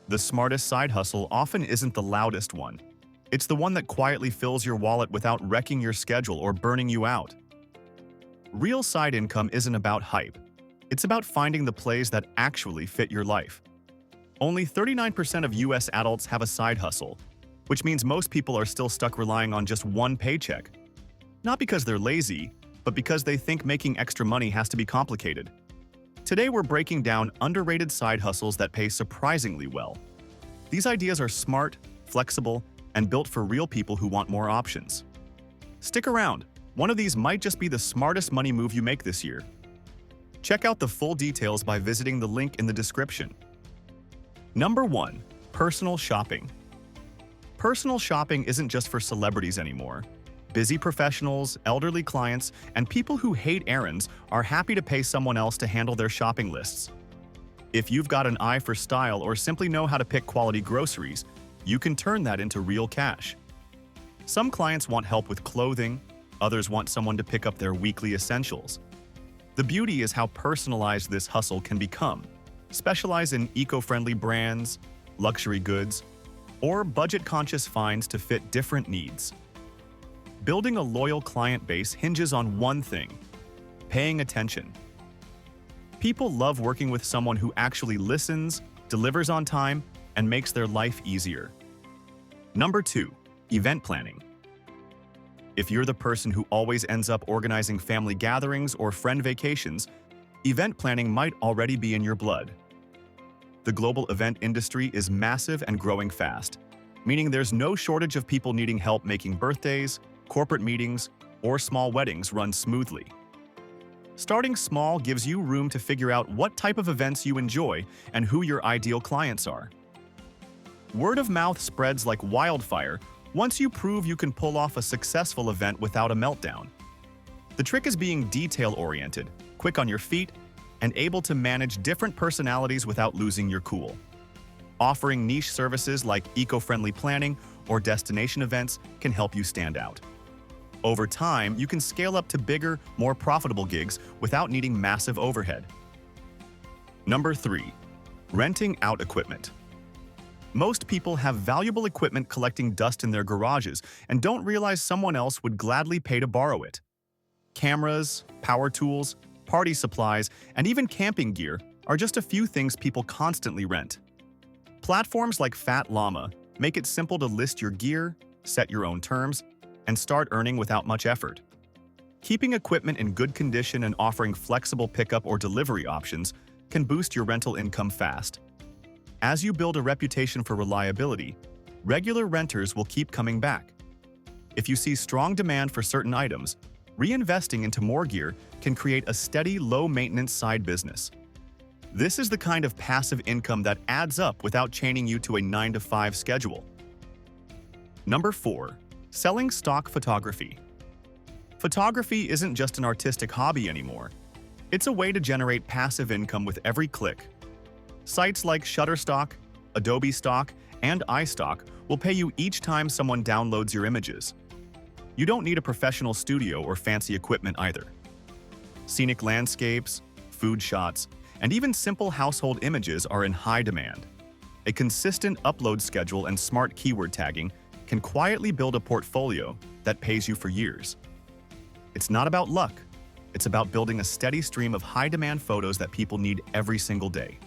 The smartest side hustle often isn't the loudest one. It's the one that quietly fills your wallet without wrecking your schedule or burning you out. Real side income isn't about hype. It's about finding the plays that actually fit your life. Only 39% of US adults have a side hustle, which means most people are still stuck relying on just one paycheck. Not because they're lazy, but because they think making extra money has to be complicated. Today we're breaking down underrated side hustles that pay surprisingly well. These ideas are smart, flexible, and built for real people who want more options. Stick around. One of these might just be the smartest money move you make this year. Check out the full details by visiting the link in the description. Number 1. Personal shopping. Personal shopping isn't just for celebrities anymore. Busy professionals, elderly clients, and people who hate errands are happy to pay someone else to handle their shopping lists. If you've got an eye for style or simply know how to pick quality groceries, you can turn that into real cash. Some clients want help with clothing, others want someone to pick up their weekly essentials. The beauty is how personalized this hustle can become. Specialize in eco-friendly brands, luxury goods, or budget-conscious finds to fit different needs. Building a loyal client base hinges on one thing: paying attention. People love working with someone who actually listens, delivers on time, and makes their life easier. Number 2. Event planning. If you're the person who always ends up organizing family gatherings or friend vacations, event planning might already be in your blood. The global event industry is massive and growing fast, meaning there's no shortage of people needing help making birthdays, corporate meetings, or small weddings run smoothly. Starting small gives you room to figure out what type of events you enjoy and who your ideal clients are. Word of mouth spreads like wildfire once you prove you can pull off a successful event without a meltdown. The trick is being detail-oriented, quick on your feet, and able to manage different personalities without losing your cool. Offering niche services like eco-friendly planning or destination events can help you stand out. Over time, you can scale up to bigger, more profitable gigs without needing massive overhead. Number 3. Renting out equipment. Most people have valuable equipment collecting dust in their garages and don't realize someone else would gladly pay to borrow it. Cameras, power tools, party supplies, and even camping gear are just a few things people constantly rent. Platforms like Fat Llama make it simple to list your gear, set your own terms, and start earning without much effort. Keeping equipment in good condition and offering flexible pickup or delivery options can boost your rental income fast. As you build a reputation for reliability, regular renters will keep coming back. If you see strong demand for certain items, reinvesting into more gear can create a steady, low-maintenance side business. This is the kind of passive income that adds up without chaining you to a 9-to-5 schedule. Number 4. Selling stock photography. Photography isn't just an artistic hobby anymore. It's a way to generate passive income with every click. Sites like Shutterstock, Adobe Stock, and iStock will pay you each time someone downloads your images. You don't need a professional studio or fancy equipment either. Scenic landscapes, food shots, and even simple household images are in high demand. A consistent upload schedule and smart keyword tagging can quietly build a portfolio that pays you for years. It's not about luck. It's about building a steady stream of high-demand photos that people need every single day.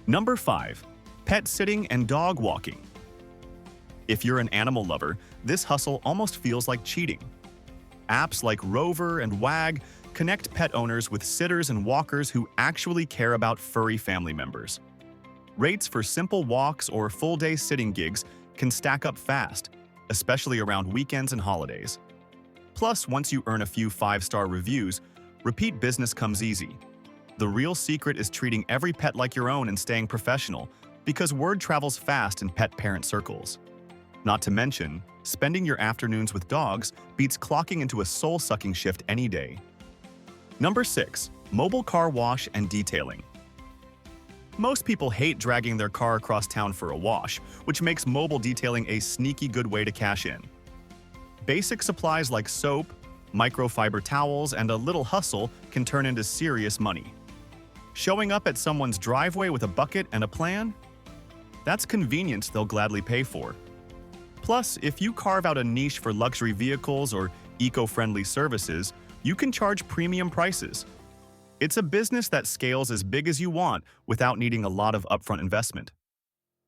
Number 5. Pet sitting and dog walking. If you're an animal lover, this hustle almost feels like cheating. Apps like Rover and Wag connect pet owners with sitters and walkers who actually care about furry family members. Rates for simple walks or full-day sitting gigs can stack up fast, especially around weekends and holidays. Plus, once you earn a few 5-star reviews, repeat business comes easy. The real secret is treating every pet like your own and staying professional, because word travels fast in pet parent circles. Not to mention, spending your afternoons with dogs beats clocking into a soul-sucking shift any day. Number 6. Mobile car wash and detailing. Most people hate dragging their car across town for a wash, which makes mobile detailing a sneaky good way to cash in. Basic supplies like soap, microfiber towels, and a little hustle can turn into serious money. Showing up at someone's driveway with a bucket and a plan? That's convenience they'll gladly pay for. Plus, if you carve out a niche for luxury vehicles or eco-friendly services, you can charge premium prices. It's a business that scales as big as you want without needing a lot of upfront investment.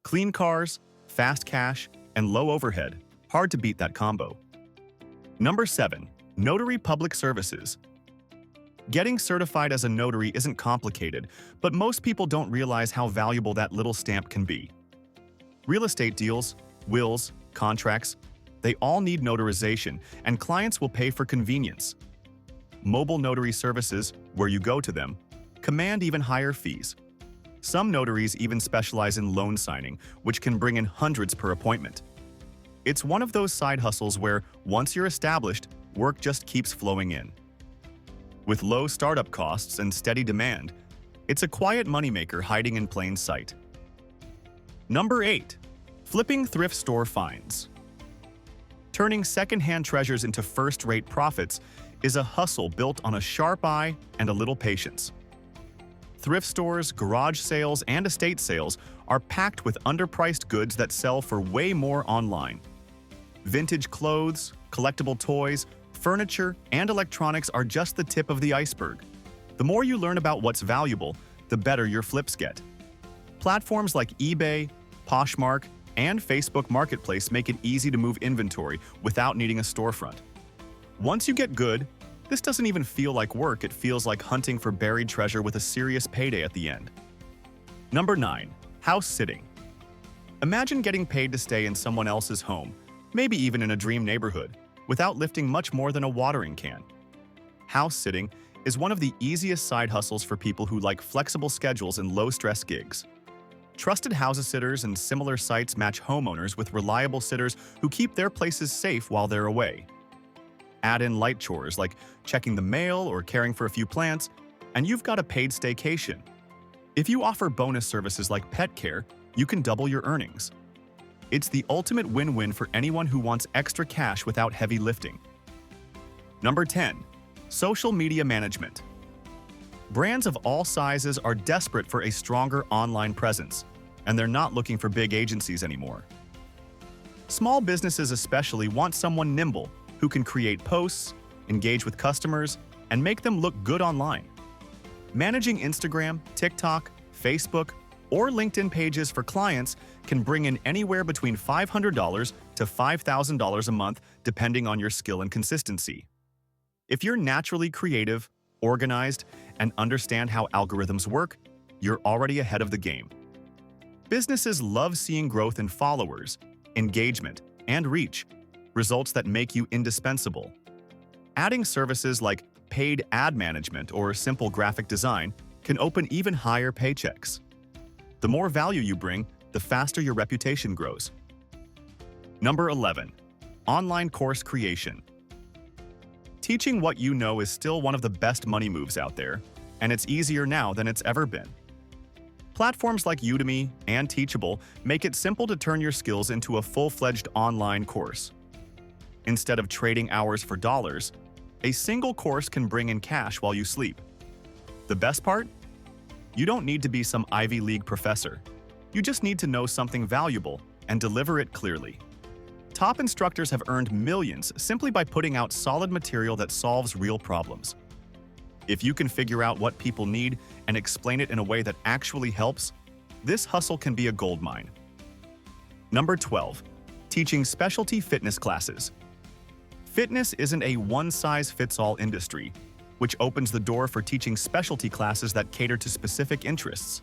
Clean cars, fast cash, and low overhead. Hard to beat that combo. Number 7. Notary Public Services. Getting certified as a notary isn't complicated, but most people don't realize how valuable that little stamp can be. Real estate deals, wills, contracts, they all need notarization, and clients will pay for convenience. Mobile notary services, where you go to them, command even higher fees. Some notaries even specialize in loan signing, which can bring in hundreds per appointment. It's one of those side hustles where, once you're established, work just keeps flowing in. With low startup costs and steady demand, it's a quiet moneymaker hiding in plain sight. Number 8. Flipping thrift store finds. Turning secondhand treasures into first-rate profits is a hustle built on a sharp eye and a little patience. Thrift stores, garage sales, and estate sales are packed with underpriced goods that sell for way more online. Vintage clothes, collectible toys, furniture, and electronics are just the tip of the iceberg. The more you learn about what's valuable, the better your flips get. Platforms like eBay, Poshmark, and Facebook Marketplace make it easy to move inventory without needing a storefront. Once you get good, this doesn't even feel like work, it feels like hunting for buried treasure with a serious payday at the end. Number 9. House sitting. Imagine getting paid to stay in someone else's home, maybe even in a dream neighborhood, without lifting much more than a watering can. House sitting is one of the easiest side hustles for people who like flexible schedules and low-stress gigs. Trusted house sitters and similar sites match homeowners with reliable sitters who keep their places safe while they're away. Add in light chores like checking the mail or caring for a few plants, and you've got a paid staycation. If you offer bonus services like pet care, you can double your earnings. It's the ultimate win-win for anyone who wants extra cash without heavy lifting. Number 10. Social media management. Brands of all sizes are desperate for a stronger online presence, and they're not looking for big agencies anymore. Small businesses especially want someone nimble who can create posts, engage with customers, and make them look good online. Managing Instagram, TikTok, Facebook, or LinkedIn pages for clients can bring in anywhere between $500 to $5,000 a month depending on your skill and consistency. If you're naturally creative, organized, and understand how algorithms work, you're already ahead of the game. Businesses love seeing growth in followers, engagement, and reach, results that make you indispensable. Adding services like paid ad management or simple graphic design can open even higher paychecks. The more value you bring, the faster your reputation grows. Number 11. Online course creation. Teaching what you know is still one of the best money moves out there, and it's easier now than it's ever been. Platforms like Udemy and Teachable make it simple to turn your skills into a full-fledged online course. Instead of trading hours for dollars, a single course can bring in cash while you sleep. The best part? You don't need to be some Ivy League professor. You just need to know something valuable and deliver it clearly. Top instructors have earned millions simply by putting out solid material that solves real problems. If you can figure out what people need and explain it in a way that actually helps, this hustle can be a goldmine. Number 12. Teaching specialty fitness classes. Fitness isn't a one-size-fits-all industry, which opens the door for teaching specialty classes that cater to specific interests.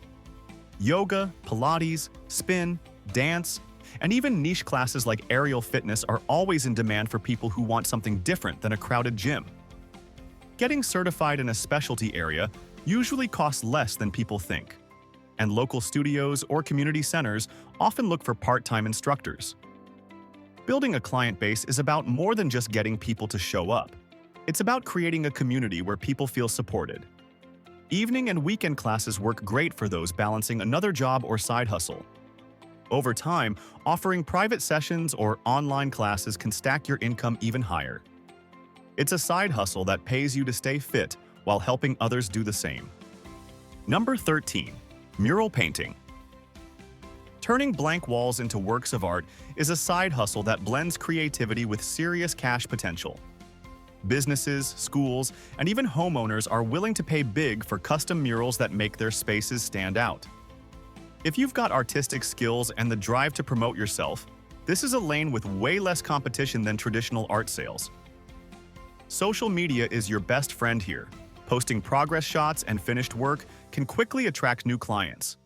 Yoga, Pilates, spin, dance, and even niche classes like aerial fitness are always in demand for people who want something different than a crowded gym. Getting certified in a specialty area usually costs less than people think, and local studios or community centers often look for part-time instructors. Building a client base is about more than just getting people to show up. It's about creating a community where people feel supported. Evening and weekend classes work great for those balancing another job or side hustle. Over time, offering private sessions or online classes can stack your income even higher. It's a side hustle that pays you to stay fit while helping others do the same. Number 13. Mural painting. Turning blank walls into works of art is a side hustle that blends creativity with serious cash potential. Businesses, schools, and even homeowners are willing to pay big for custom murals that make their spaces stand out. If you've got artistic skills and the drive to promote yourself, this is a lane with way less competition than traditional art sales. Social media is your best friend here. Posting progress shots and finished work can quickly attract new clients.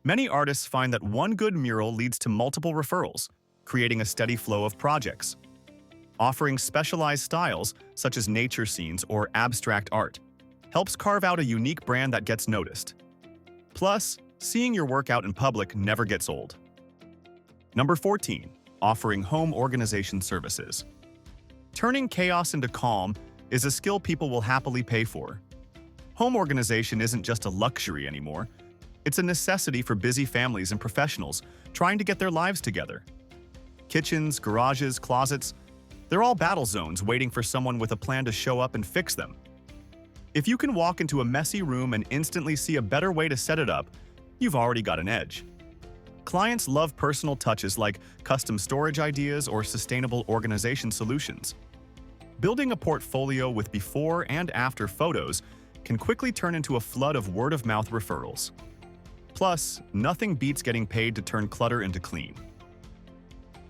Many artists find that one good mural leads to multiple referrals, creating a steady flow of projects. Offering specialized styles, such as nature scenes or abstract art, helps carve out a unique brand that gets noticed. Plus, seeing your work out in public never gets old. Number 14. Offering home organization services. Turning chaos into calm is a skill people will happily pay for. Home organization isn't just a luxury anymore. It's a necessity for busy families and professionals trying to get their lives together. Kitchens, garages, closets, they're all battle zones waiting for someone with a plan to show up and fix them. If you can walk into a messy room and instantly see a better way to set it up, you've already got an edge. Clients love personal touches like custom storage ideas or sustainable organization solutions. Building a portfolio with before and after photos can quickly turn into a flood of word-of-mouth referrals. Plus, nothing beats getting paid to turn clutter into clean.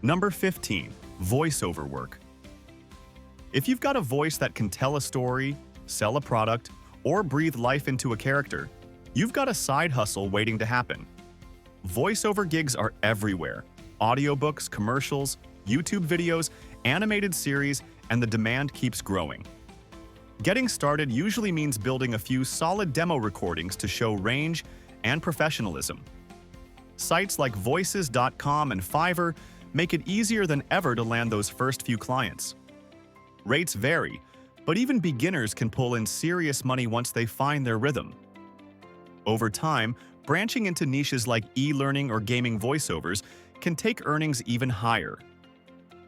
Number 15. Voiceover work. If you've got a voice that can tell a story, sell a product, or breathe life into a character, you've got a side hustle waiting to happen. Voiceover gigs are everywhere. Audiobooks, commercials, YouTube videos, animated series, and the demand keeps growing. Getting started usually means building a few solid demo recordings to show range and professionalism. Sites like voices.com and Fiverr make it easier than ever to land those first few clients. Rates vary, but even beginners can pull in serious money once they find their rhythm. Over time, branching into niches like e-learning or gaming voiceovers can take earnings even higher.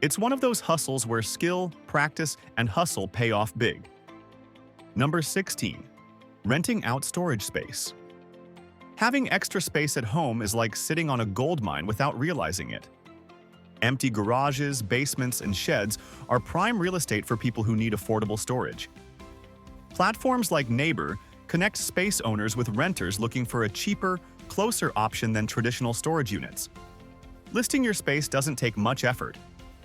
It's one of those hustles where skill, practice, and hustle pay off big. Number 16. Renting out storage space. Having extra space at home is like sitting on a gold mine without realizing it. Empty garages, basements, and sheds are prime real estate for people who need affordable storage. Platforms like Neighbor connect space owners with renters looking for a cheaper, closer option than traditional storage units. Listing your space doesn't take much effort,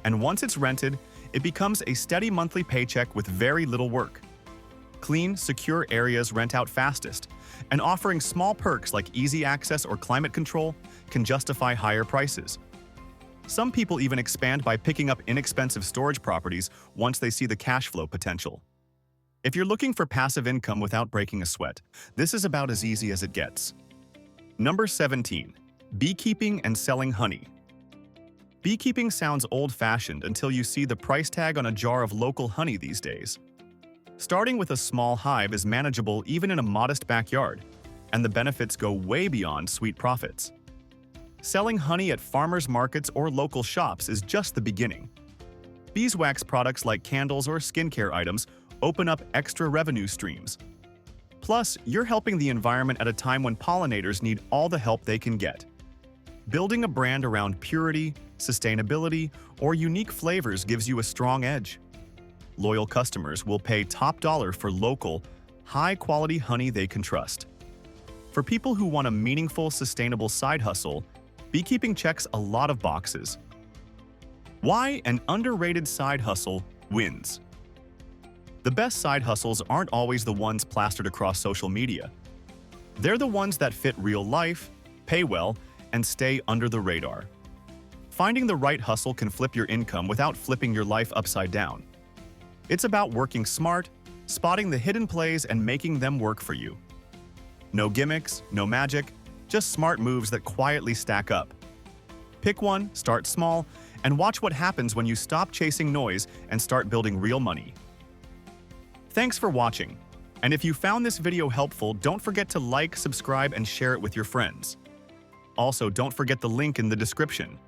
and once it's rented, it becomes a steady monthly paycheck with very little work. Clean, secure areas rent out fastest, and offering small perks like easy access or climate control can justify higher prices. Some people even expand by picking up inexpensive storage properties once they see the cash flow potential. If you're looking for passive income without breaking a sweat, this is about as easy as it gets. Number 17. Beekeeping and selling honey. Beekeeping sounds old-fashioned until you see the price tag on a jar of local honey these days. Starting with a small hive is manageable even in a modest backyard, and the benefits go way beyond sweet profits. Selling honey at farmers markets or local shops is just the beginning. Beeswax products like candles or skincare items open up extra revenue streams. Plus, you're helping the environment at a time when pollinators need all the help they can get. Building a brand around purity, sustainability, or unique flavors gives you a strong edge. Loyal customers will pay top dollar for local, high-quality honey they can trust. For people who want a meaningful, sustainable side hustle, beekeeping checks a lot of boxes. Why an underrated side hustle wins? The best side hustles aren't always the ones plastered across social media. They're the ones that fit real life, pay well, and stay under the radar. Finding the right hustle can flip your income without flipping your life upside down. It's about working smart, spotting the hidden plays, and making them work for you. No gimmicks, no magic, just smart moves that quietly stack up. Pick one, start small, and watch what happens when you stop chasing noise and start building real money. Thanks for watching, and if you found this video helpful, don't forget to like, subscribe, and share it with your friends. Also, don't forget the link in the description.